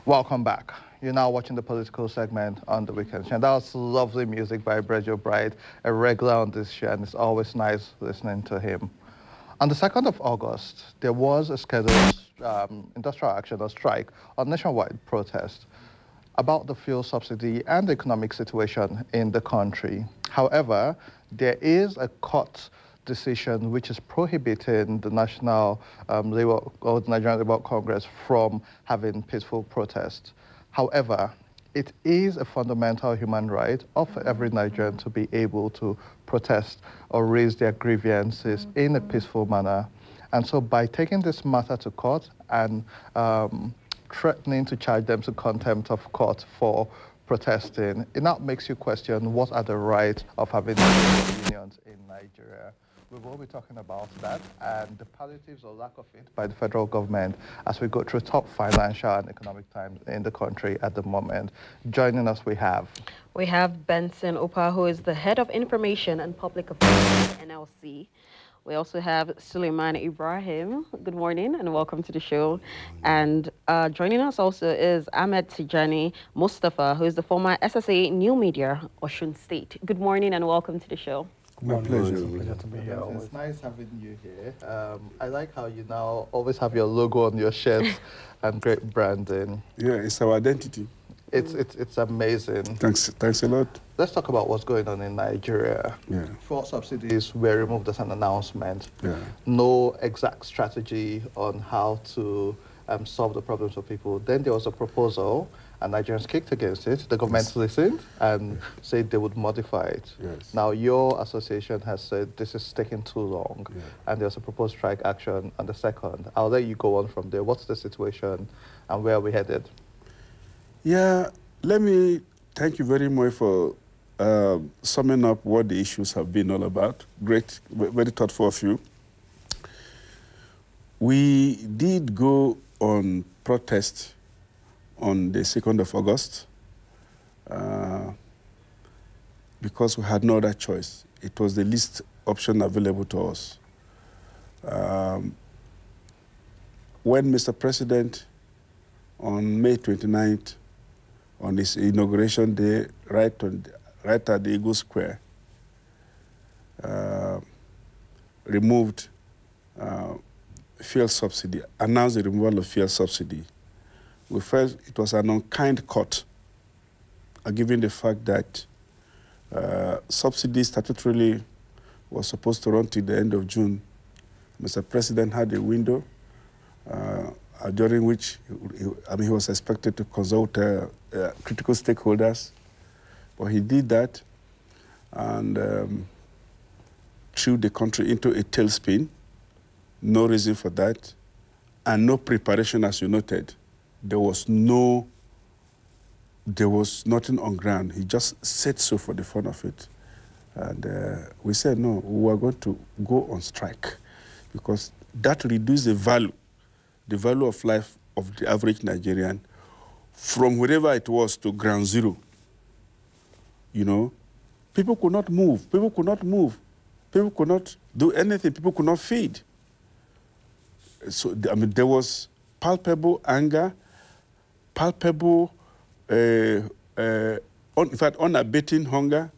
Welcome back. You're now watching the political segment on the weekend. And that was lovely music by Brejo Bright, a regular on this show, and it's always nice listening to him. On the 2nd of August, there was a scheduled industrial action or strike or nationwide protest about the fuel subsidy and the economic situation in the country. However, there is a court decision which is prohibiting the National Labour or the Nigerian Labour Congress from having peaceful protests. However, it is a fundamental human right of every Nigerian to be able to protest or raise their grievances in a peaceful manner. And so by taking this matter to court and threatening to charge them to contempt of court for protesting, it now makes you question what are the rights of having unions in Nigeria. We will be talking about that and the palliatives or lack of it by the federal government as we go through top financial and economic times in the country at the moment. Joining us, we have Benson Opa, who is the Head of Information and Public Affairs at NLC. We also have Suleiman Ibrahim. Good morning and welcome to the show. And joining us also is Ahmed Tijani Mustafa, who is the former SSA New Media, Osun State. Good morning and welcome to the show. My pleasure. It's a pleasure to be here. It's nice having you here. I like how you now always have your logo on your shirts and great branding. Yeah, it's our identity. It's amazing. Thanks a lot. Let's talk about what's going on in Nigeria. Yeah. Fuel subsidies were removed as an announcement. Yeah. No exact strategy on how to solve the problems of people. Then there was a proposal, and Nigerians kicked against it. The government listened and said they would modify it. Yes. Now your association has said this is taking too long, and there's a proposed strike action on the 2nd. I'll let you go on from there. What's the situation, and where are we headed? Yeah, let me thank you very much for summing up what the issues have been all about. Great, very thoughtful of you. We did go on protest on the 2nd of August because we had no other choice. It was the least option available to us. When Mr. President, on May 29th, on his inauguration day, right at the Eagle Square, removed fuel subsidy, announced the removal of fuel subsidy. We felt it was an unkind cut, given the fact that subsidy statutorily was supposed to run till the end of June. Mr. President had a window during which he was expected to consult critical stakeholders, but he did that and threw the country into a tailspin. No reason for that, and no preparation, as you noted. There was nothing on ground. He just said so for the fun of it. And we said, no, we are going to go on strike because that reduced the value of life of the average Nigerian from wherever it was to ground zero. You know, people could not move. People could not move. People could not do anything. People could not feed. So, I mean, there was palpable anger, palpable, in fact, unabating hunger.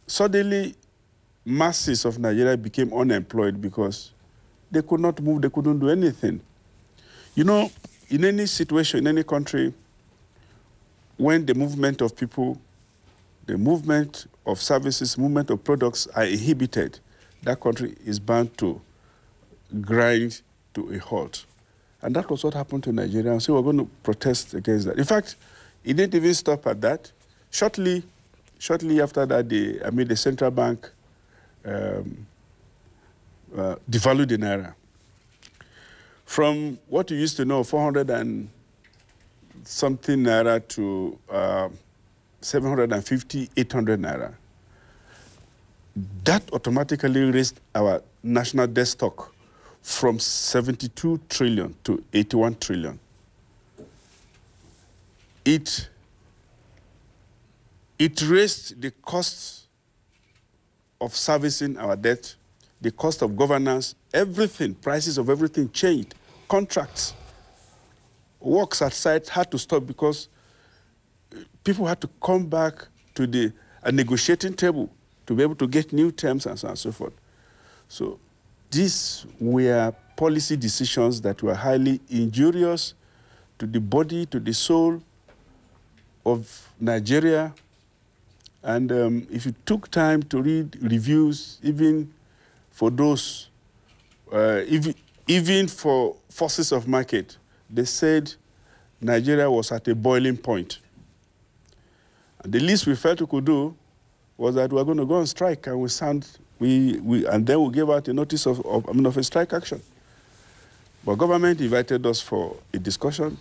Suddenly, masses of Nigeria became unemployed because they could not move, they couldn't do anything. You know, in any situation, in any country, when the movement of people, the movement of services, movement of products are inhibited, that country is bound to grind to a halt. And that was what happened to Nigeria. So we're going to protest against that. In fact, it didn't even stop at that. Shortly after that, the central bank devalued the naira. From what you used to know, 400 and something naira to 750, 800 naira. That automatically raised our national debt stock from 72 trillion to 81 trillion. It raised the cost of servicing our debt, the cost of governance, everything, prices of everything changed, contracts. works at site had to stop because people had to come back to a negotiating table to be able to get new terms and so on and so forth. So these were policy decisions that were highly injurious to the body, to the soul of Nigeria. And if you took time to read reviews, even for those, even for forces of market, they said Nigeria was at a boiling point. And the least we felt we could do was that we were going to go on strike, and and then we gave out a notice of a strike action. But government invited us for a discussion.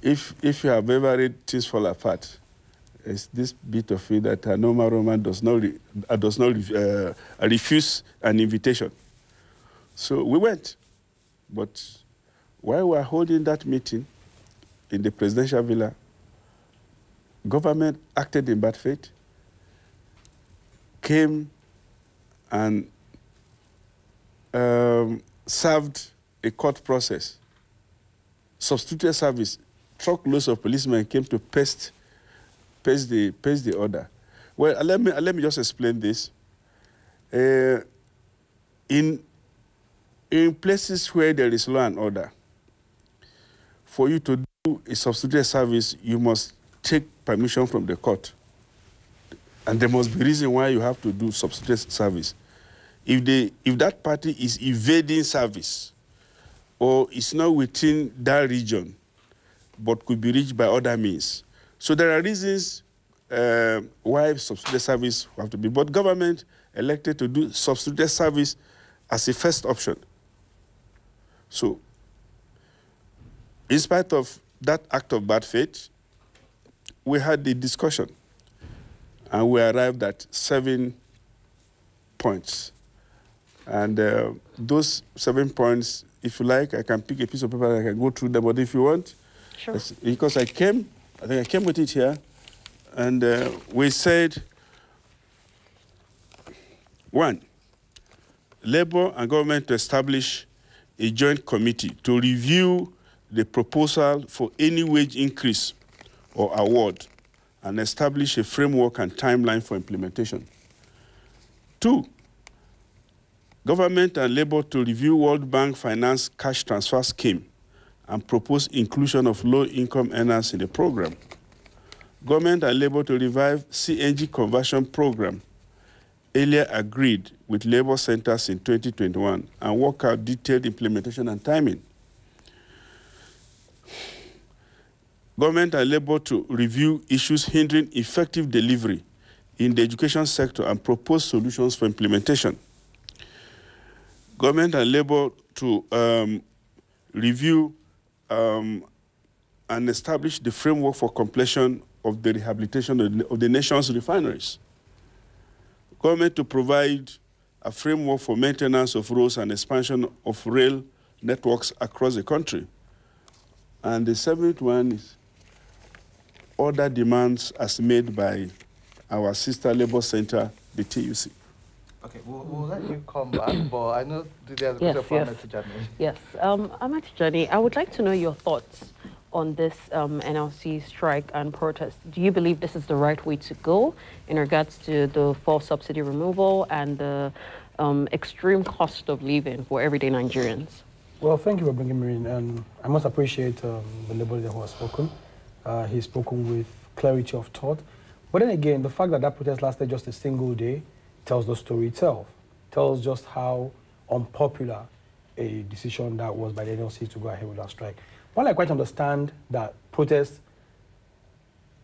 If you have ever read Things Fall Apart, it's this bit of it that a normal Roman does not refuse an invitation. So we went. But while we were holding that meeting in the presidential villa, government acted in bad faith, came and served a court process, substituted service. Truckloads of policemen came to paste the order. Well, let me just explain this. In places where there is law and order, for you to do a substituted service, you must take permission from the court. And there must be reason why you have to do substituted service. If that party is evading service or is not within that region, but could be reached by other means. So there are reasons why substituted service have to be. But government elected to do substituted service as a first option. So in spite of that act of bad faith, we had the discussion, and we arrived at 7 points. And those 7 points, if you like, I can pick a piece of paper and I can go through them, but if you want, sure. Because I think I came with it here, and we said, 1, Labour and government to establish a joint committee to review the proposal for any wage increase or award and establish a framework and timeline for implementation. 2, government and Labour to review World Bank Finance Cash Transfer Scheme and propose inclusion of low-income earners in the program. Government and Labour to revive CNG conversion program, earlier agreed with Labour centers in 2021, and work out detailed implementation and timing. Government and Labour to review issues hindering effective delivery in the education sector and propose solutions for implementation. Government and Labour to review and establish the framework for completion of the rehabilitation of the nation's refineries. Government to provide a framework for maintenance of roads and expansion of rail networks across the country. And the 7th one is other demands as made by our sister Labour Center, the TUC. Okay, we'll let you come back, but I know there's a bit of comment to Johnny. Yes, Ahmed Johnny, I would like to know your thoughts on this NLC strike and protest. Do you believe this is the right way to go in regards to the fuel subsidy removal and the extreme cost of living for everyday Nigerians? Well, thank you for bringing me in, and I must appreciate the Labour leader who has spoken. He's spoken with clarity of thought. But then again, the fact that that protest lasted just a single day tells the story itself, tells just how unpopular a decision that was by the NLC to go ahead with that strike. While I quite understand that protest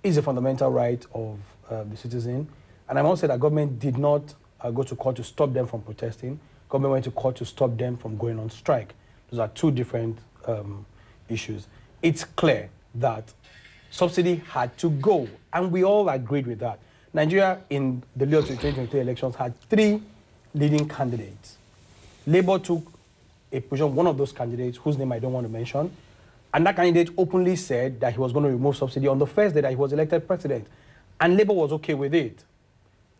is a fundamental right of the citizen, and I must say that government did not go to court to stop them from protesting. Government went to court to stop them from going on strike. Those are two different issues. It's clear that subsidy had to go, and we all agreed with that. Nigeria, in the lead up to the 2023 elections, had 3 leading candidates. Labour took a position, one of those candidates, whose name I don't want to mention, and that candidate openly said that he was going to remove subsidy on the first day that he was elected president, and Labour was okay with it.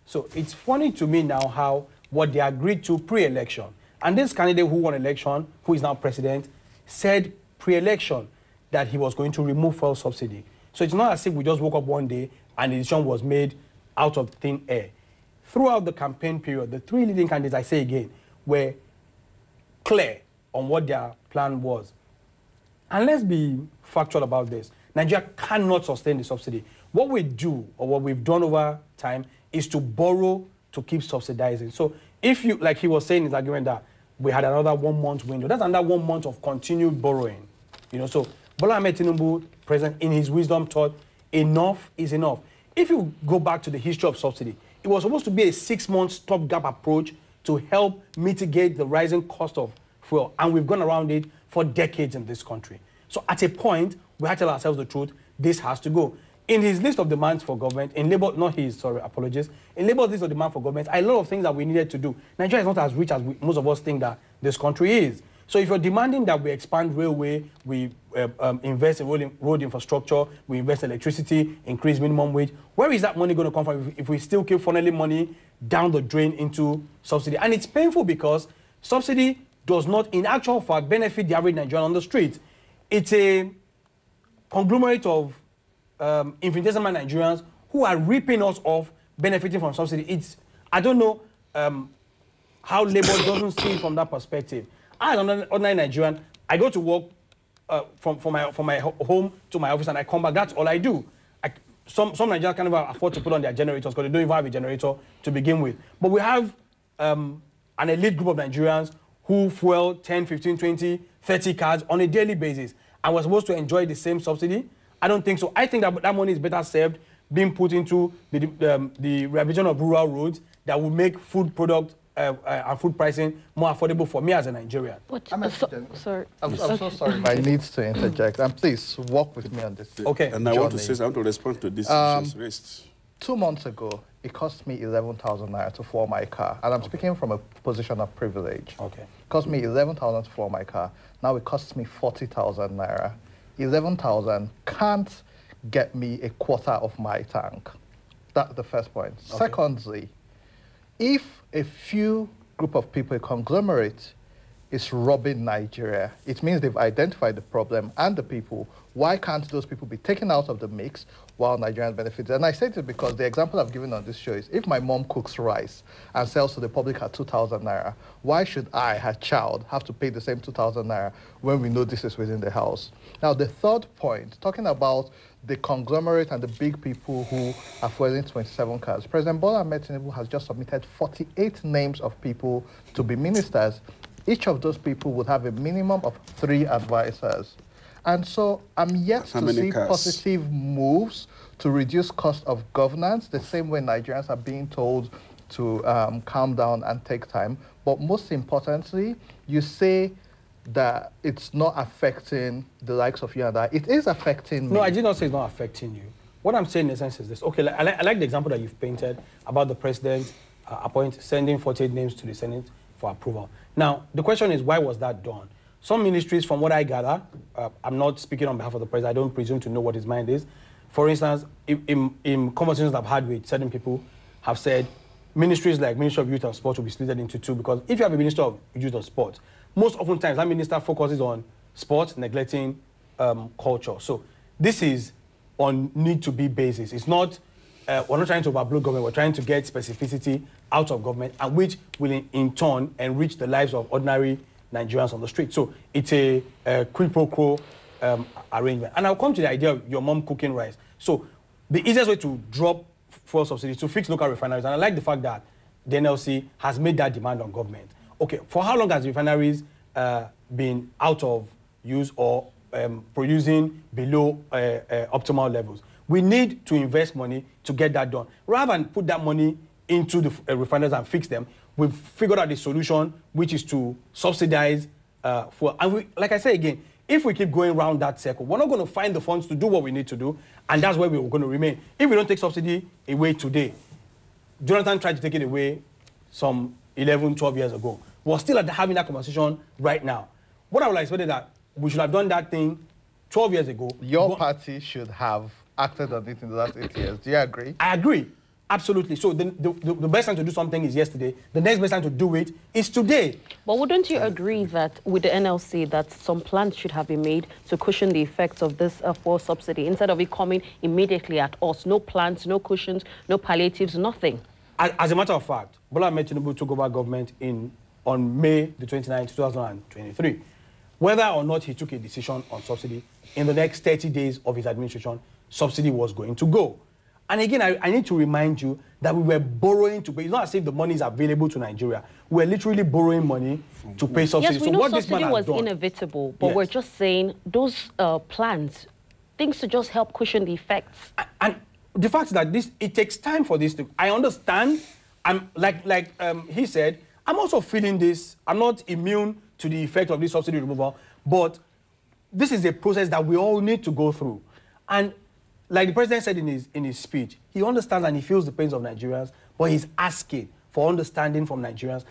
So it's funny to me now how what they agreed to pre-election, and this candidate who won election, who is now president, said pre-election that he was going to remove fuel subsidy. So it's not as if we just woke up one day and the decision was made out of thin air. Throughout the campaign period, the three leading candidates, I say again, were clear on what their plan was. And let's be factual about this. Nigeria cannot sustain the subsidy. What we do, or what we've done over time, is to borrow to keep subsidizing. So if you, like he was saying in his argument that we had another 1 month window, that's another 1 month of continued borrowing. You know, so Bola Ahmed Tinubu, president, in his wisdom thought, enough is enough. If you go back to the history of subsidy, it was supposed to be a 6-month stopgap approach to help mitigate the rising cost of fuel. And we've gone around it for decades in this country. So at a point, we had to tell ourselves the truth, this has to go. In his list of demands for government, in Labour, not his, sorry, apologies, in Labour's list of demands for government, a lot of things that we needed to do. Nigeria is not as rich as most of us think that this country is. So if you're demanding that we expand railway, we invest in road infrastructure, we invest in electricity, increase minimum wage, where is that money going to come from if we still keep funneling money down the drain into subsidy? And it's painful because subsidy does not, in actual fact, benefit the average Nigerian on the street. It's a conglomerate of infinitesimal Nigerians who are ripping us off, benefiting from subsidy. I don't know how Labour doesn't see it from that perspective. As an ordinary Nigerian, I go to work from my home to my office and I come back. That's all I do. Some Nigerians can't even afford to put on their generators because they don't even have a generator to begin with. But we have an elite group of Nigerians who fuel 10, 15, 20, 30 cars on a daily basis. And we're supposed to enjoy the same subsidy? I don't think so. I think that that money is better served being put into the rehabilitation of rural roads that will make food product and food pricing more affordable for me as a Nigerian. Sorry. I'm so sorry, but I need to interject. And please walk with me on this. Okay. And I want to say, I want to respond to this issues raised. 2 months ago, it cost me 11,000 naira to fuel my car. And I'm speaking from a position of privilege. Okay. It cost me 11,000 to fuel my car. Now it costs me 40,000 naira. 11,000 can't get me a quarter of my tank. That's the first point. Okay. Secondly, if a few group of people, a conglomerate, is robbing Nigeria, it means they've identified the problem and the people. Why can't those people be taken out of the mix while Nigerians benefit? And I say this because the example I've given on this show is if my mom cooks rice and sells to the public at 2,000 naira, why should I, her child, have to pay the same 2,000 naira when we know this is within the house? Now, the third point, talking about the conglomerate and the big people who are fueling 27 cars, President Bola Ahmed Tinubu has just submitted 48 names of people to be ministers. Each of those people would have a minimum of 3 advisors. And so I'm yet to see positive moves to reduce cost of governance, the same way Nigerians are being told to calm down and take time. But most importantly, you say that it's not affecting the likes of you and I. It is affecting me. No, I did not say it's not affecting you. What I'm saying in essence is this. Okay, I like the example that you've painted about the president sending 48 names to the Senate for approval. Now, the question is, why was that done? Some ministries, from what I gather, I'm not speaking on behalf of the president, I don't presume to know what his mind is. For instance, in conversations I've had with certain people, have said ministries like Ministry of Youth and Sport will be split into 2, because if you have a Minister of Youth and Sport, most oftentimes that minister focuses on sports, neglecting culture. So this is on need-to-be basis. It's not, we're not trying to overblow government, we're trying to get specificity out of government, and which will in turn enrich the lives of ordinary Nigerians on the street. So it's a quid pro quo arrangement. And I'll come to the idea of your mom cooking rice. So the easiest way to drop fuel subsidies is to fix local refineries. And I like the fact that the NLC has made that demand on government. Okay, for how long has refineries been out of use or producing below optimal levels? We need to invest money to get that done. Rather than put that money into the refineries and fix them, we've figured out the solution, which is to subsidize fuel. And like I say again, if we keep going around that circle, we're not going to find the funds to do what we need to do, and that's where we're going to remain. If we don't take subsidy away today, Jonathan tried to take it away some 11, 12 years ago. We're still having that conversation right now. What I would expect is that we should have done that thing 12 years ago. Your party should have acted on it in the last 8 years. Do you agree? I agree. Absolutely. So the best time to do something is yesterday. The next best time to do it is today. But wouldn't you agree that with the NLC that some plans should have been made to cushion the effects of this fuel subsidy instead of it coming immediately at us? No plans, no cushions, no palliatives, nothing. As a matter of fact, Bola Ahmed Tinubu took over government on May the 29th, 2023. Whether or not he took a decision on subsidy, in the next 30 days of his administration, subsidy was going to go. And again, I need to remind you that we were borrowing to pay. It's not as if the money is available to Nigeria. We're literally borrowing money to pay subsidy. Yes, we know subsidy was inevitable, but we're just saying those plans, things to just help cushion the effects. And the fact that it takes time for this to... I understand. I'm like he said, I'm also feeling this. I'm not immune to the effect of this subsidy removal, but this is a process that we all need to go through. And like the president said in his speech, he understands and he feels the pains of Nigerians, but he's asking for understanding from Nigerians,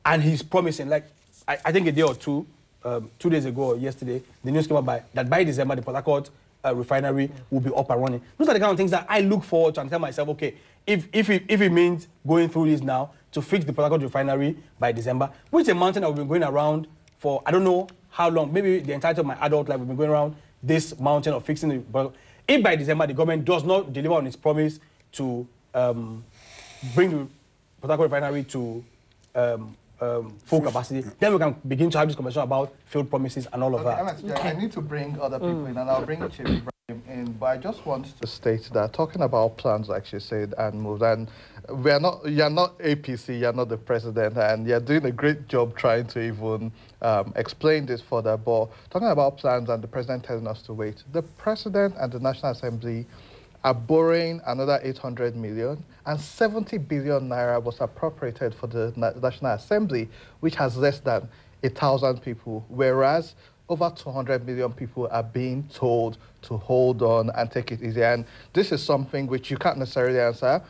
and he's promising, like, I think a day or two, 2 days ago or yesterday, the news came out that by December, the Port Harcourt refinery will be up and running. Those are the kind of things that I look forward to and tell myself, okay, if it means going through this now to fix the Port Harcourt refinery by December, which is a mountain that we've been going around for, I don't know how long, maybe the entirety of my adult life, we've been going around this mountain of fixing the... If by December the government does not deliver on its promise to bring the Port Harcourt refinery to full capacity, then we can begin to have this conversation about failed promises and all of that. I need to bring other people in, and I'll bring Chief Ibrahim in, but I just want to state that talking about plans, like she said, and moves, and you're not APC, you're not the president, and you're doing a great job trying to even explain this further, but talking about plans and the president telling us to wait, the president and the National Assembly are borrowing another 800 million, and 70 billion naira was appropriated for the National Assembly, which has less than 1,000 people, whereas over 200 million people are being told to hold on and take it easy. And this is something which you can't necessarily answer.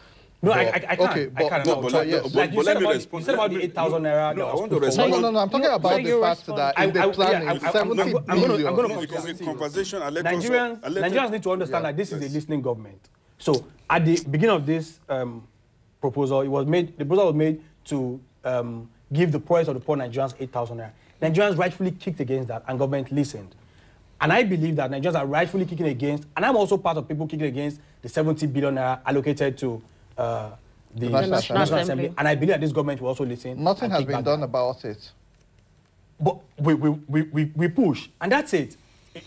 No, I can't. Okay, I can't. No, but you said about the 8,000 naira. No, I want to respond. No, I'm talking about the fact that in the planning, 70 billion. I'm going Because in conversation, Nigerians need to understand that this is a listening government. So at the beginning of this proposal, the proposal was made to give the poorest of the poor Nigerians 8,000 naira. Nigerians rightfully kicked against that, and government listened. And I believe that Nigerians are rightfully kicking against, and I'm also part of people kicking against the 70 billion naira allocated to the National Assembly. And I believe that this government will also listen. Nothing has been done about it. But we push, and that's it.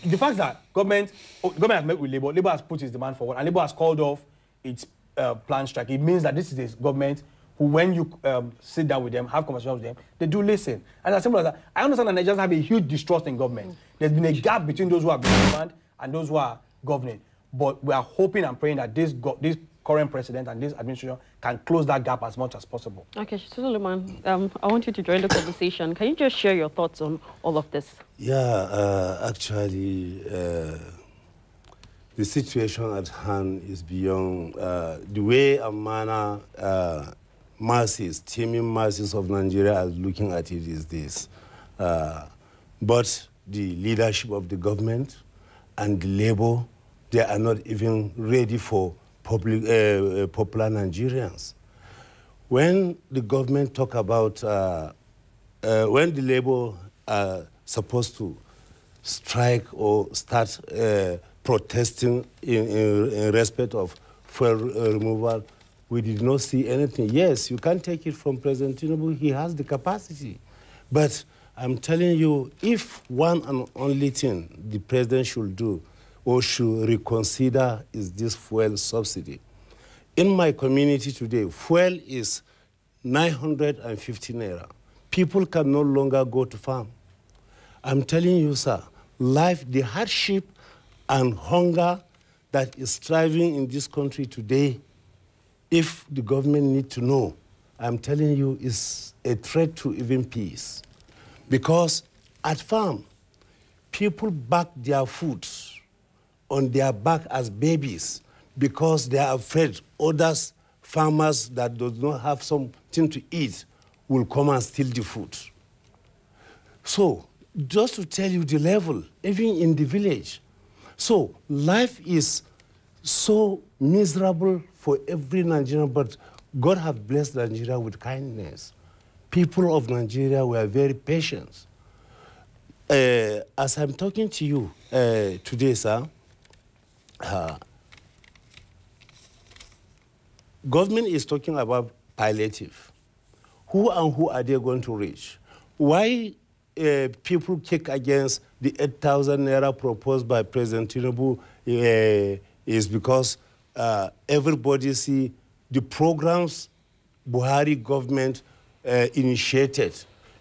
The fact that government has met with Labour has put its demand forward, and Labour has called off its planned strike. It means that this is a government who, when you sit down with them, have conversations with them, they do listen. And as simple as that, I understand that Nigerians have a huge distrust in government. There's been a gap between those who are government and those who are governing. But we are hoping and praying that this current president and this administration can close that gap as much as possible. Okay, Suleiman, I want you to join the conversation. Can you just share your thoughts on all of this? Yeah, actually, the situation at hand is beyond the way and manner teeming masses of Nigeria are looking at it is this. But the leadership of the government and the labor, they are not even ready for popular Nigerians. When the government talk about, when the labor are supposed to strike or start protesting in respect of fuel removal, we did not see anything. Yes, you can take it from President Tinubu, he has the capacity. But I'm telling you, if one and only thing the president should do or should reconsider is this fuel subsidy. In my community today, fuel is 950 naira. People can no longer go to farm. I'm telling you, sir, life, the hardship and hunger that is striving in this country today, if the government need to know, I'm telling you, is a threat to even peace. Because at farm, people back their food on their back as babies because they are afraid others, farmers that do not have something to eat, will come and steal the food. So, just to tell you the level, even in the village. So, life is so miserable for every Nigerian, but God have blessed Nigeria with kindness. People of Nigeria were very patient. As I'm talking to you today, sir, government is talking about palliative. Who and who are they going to reach? Why people kick against the 8,000 naira proposed by President Tinubu is because everybody see the programs Buhari government initiated.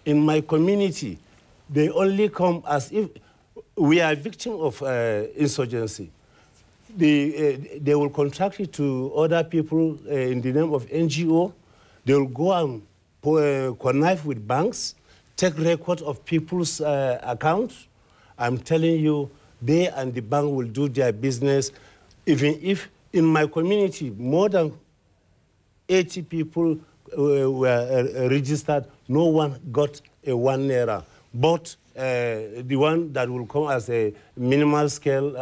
In my community, they only come as if we are victim of insurgency. They will contract it to other people in the name of NGO. They will go and connive with banks, take record of people's accounts. I'm telling you, they and the bank will do their business. Even if in my community, more than 80 people were registered, no one got a 1 naira. But the one that will come as a minimal scale,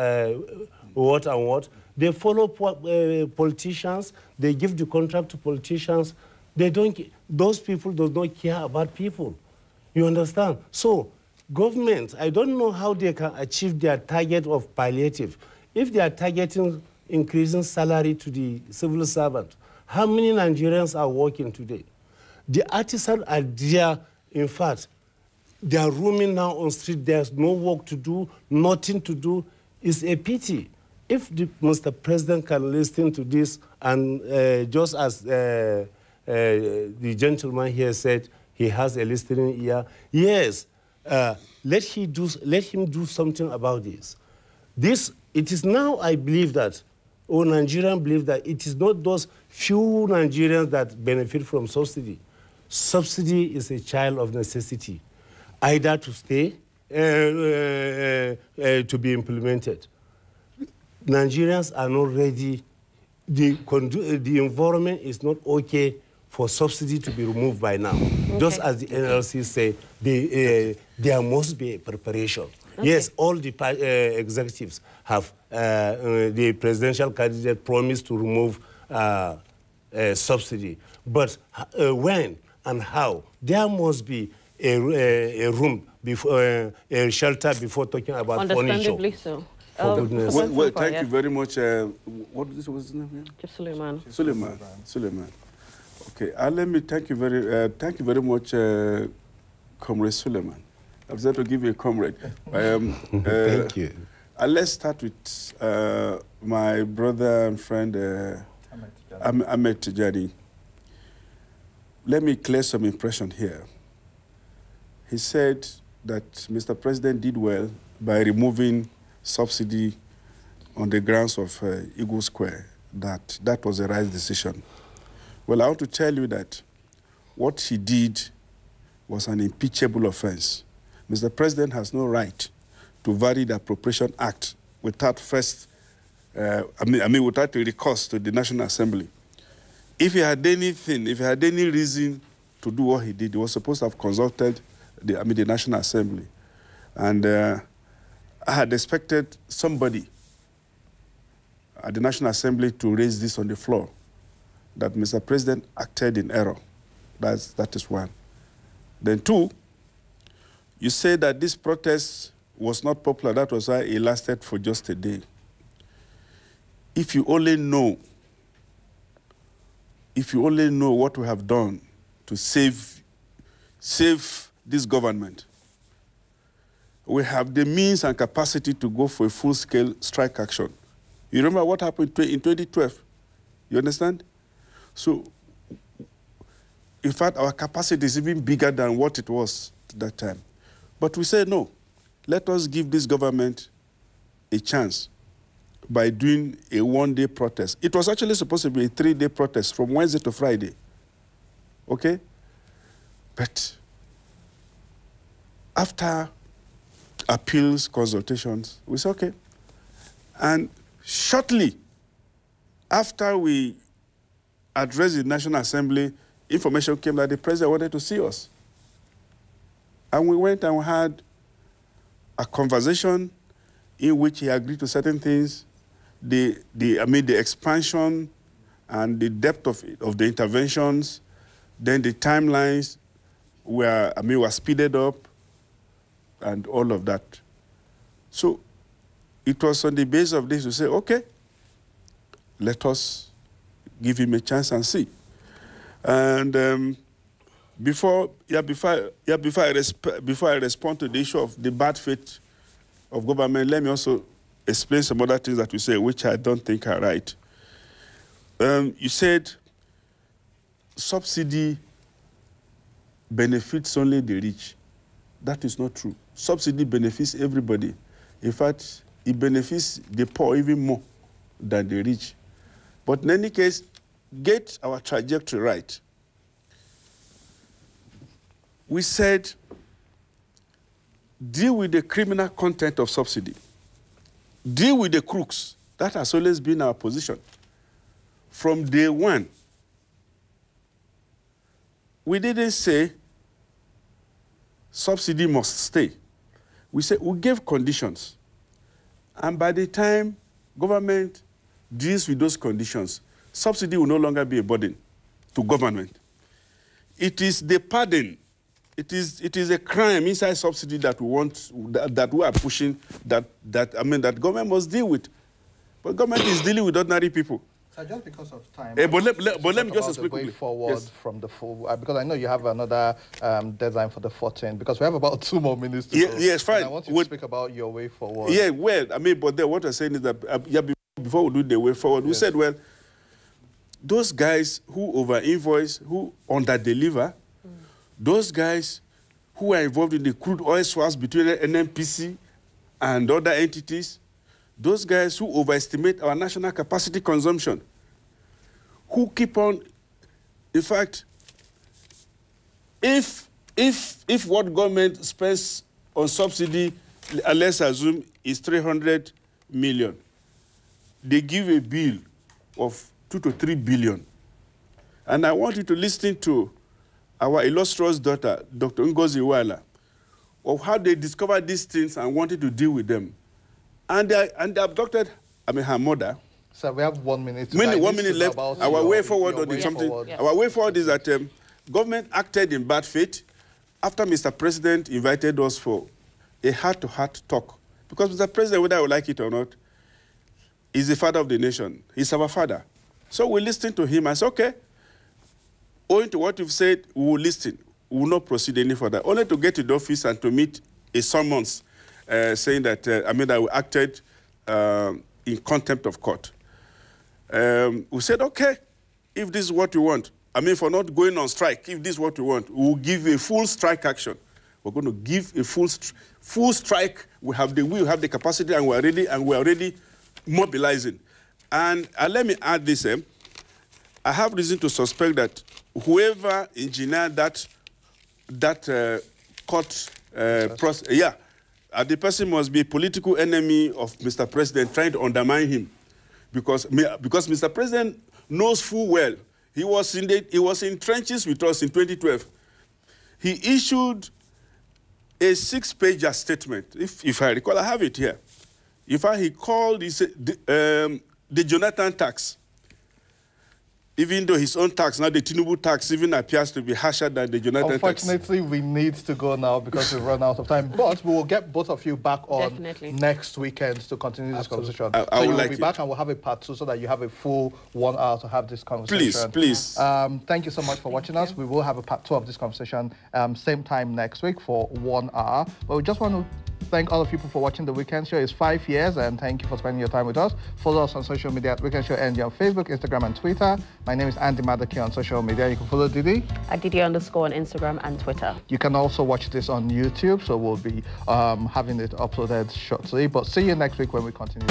what and what, they follow politicians, they give the contract to politicians. They don't, those people do not care about people. You understand? So government, I don't know how they can achieve their target of palliative. If they are targeting increasing salary to the civil servant, how many Nigerians are working today? The artisans are there, in fact, they are roaming now on street. There's no work to do, nothing to do. It's a pity. If Mr. President can listen to this, and just as the gentleman here said, he has a listening ear. Yes, let him do something about this. It is now, I believe that, or Nigerians believe that it is not those few Nigerians that benefit from subsidy. Subsidy is a child of necessity, either to stay, to be implemented. Nigerians are not ready. The environment is not okay for subsidy to be removed by now. Okay. Just as the NLC say, there must be a preparation. Okay. Yes, all the executives have, the presidential candidate promised to remove subsidy. But when and how? There must be a room, before, a shelter before talking about Understandably furniture. so. Well, thank you very much. What was his name again? Suleiman. Suleiman. Okay, let me thank you very much, Comrade Suleiman. I was there to give you a comrade. Thank you. Let's start with my brother and friend, Ahmed Tijani. Let me clear some impression here. He said that Mr. President did well by removing subsidy on the grounds of Eagle Square, that was the right decision. Well, I want to tell you that what he did was an impeachable offense. Mr. President has no right to vary the Appropriation Act without first, without a recourse to the National Assembly. If he had anything, if he had any reason to do what he did, he was supposed to have consulted the National Assembly. And I had expected somebody at the National Assembly to raise this on the floor, that Mr. President acted in error. That is one. Then two, you say that this protest was not popular. That was why it lasted for just a day. If you only know what we have done to save this government, we have the means and capacity to go for a full-scale strike action. You remember what happened in 2012? You understand? So, in fact, our capacity is even bigger than what it was at that time. But we say, no, let us give this government a chance by doing a one-day protest. It was actually supposed to be a 3-day protest from Wednesday to Friday. Okay? But after appeals, consultations, we said, okay. And shortly after we addressed the National Assembly, information came that the president wanted to see us. And we went and we had a conversation in which he agreed to certain things. the expansion and the depth of the interventions, then the timelines were speeded up, and all of that. So it was on the basis of this to say, okay, let us give him a chance and see. And before I respond to the issue of the bad faith of government, let me also explain some other things that you say, which I don't think are right. You said subsidy benefits only the rich. That is not true. Subsidy benefits everybody. In fact, it benefits the poor even more than the rich. But in any case, get our trajectory right. We said, deal with the criminal content of subsidy. Deal with the crooks. That has always been our position. From day one, we didn't say subsidy must stay. We said we gave conditions. And by the time government deals with those conditions, subsidy will no longer be a burden to government. It is the pardon. It is a crime inside subsidy that we want, that we are pushing, that government must deal with. But government is dealing with ordinary people. So just because of time, but let me just explain quickly. Forward from the full, because I know you have another deadline for the 14th, because we have about 2 more minutes to go. Yes, fine. And I want you to speak about your way forward. Yeah, well, but then what I'm saying is that before we do the way forward, we said, well, those guys who over-invoice, who under-deliver, those guys who are involved in the crude oil swaps between the NNPC and other entities, those guys who overestimate our national capacity consumption, who keep on, in fact, if what government spends on subsidy, let's assume, is 300 million, they give a bill of 2 to 3 billion. And I want you to listen to our illustrious daughter, Dr. Ngozi Iweala, of how they discovered these things and wanted to deal with them. And they abducted, her mother. So we have 1 minute. 1 minute left. Our way forward on something. Yes. Our way forward is that government acted in bad faith after Mr. President invited us for a heart-to-heart talk. Because Mr. President, whether I would like it or not, is the father of the nation. He's our father. So we listened to him and said, okay, owing to what you've said, we will listen. We will not proceed any further. Only to get to the office and to meet a summons saying that, that we acted in contempt of court. We said, okay, if this is what you want, for not going on strike, if this is what we want, we will give a full strike action. We're going to give a full strike. We have the capacity, and we're already mobilizing. And let me add this. I have reason to suspect that whoever engineered that court process, the person must be a political enemy of Mr. President, trying to undermine him, because Mr. President knows full well he was in trenches with us in 2012. He issued a 6-page statement. If I recall, I have it here. In fact, he called the Jonathan tax. Even though his own tax, now the Tinubu tax, even appears to be harsher than the Jonathan tax. Unfortunately, we need to go now because we've run out of time. But we will get both of you back on next weekend to continue this conversation. So you will be back and we'll have a part 2 so that you have a full 1 hour to have this conversation. Please. Thank you so much for watching us. We will have a part 2 of this conversation same time next week for 1 hour. But we just want to thank all of you for watching The Weekend Show. It's 5 years, and thank you for spending your time with us. Follow us on social media at Weekend Show ND on Facebook, Instagram, and Twitter. My name is Andy Madaki on social media. You can follow Didi at Didi_ on Instagram and Twitter. You can also watch this on YouTube, so we'll be having it uploaded shortly. But see you next week when we continue.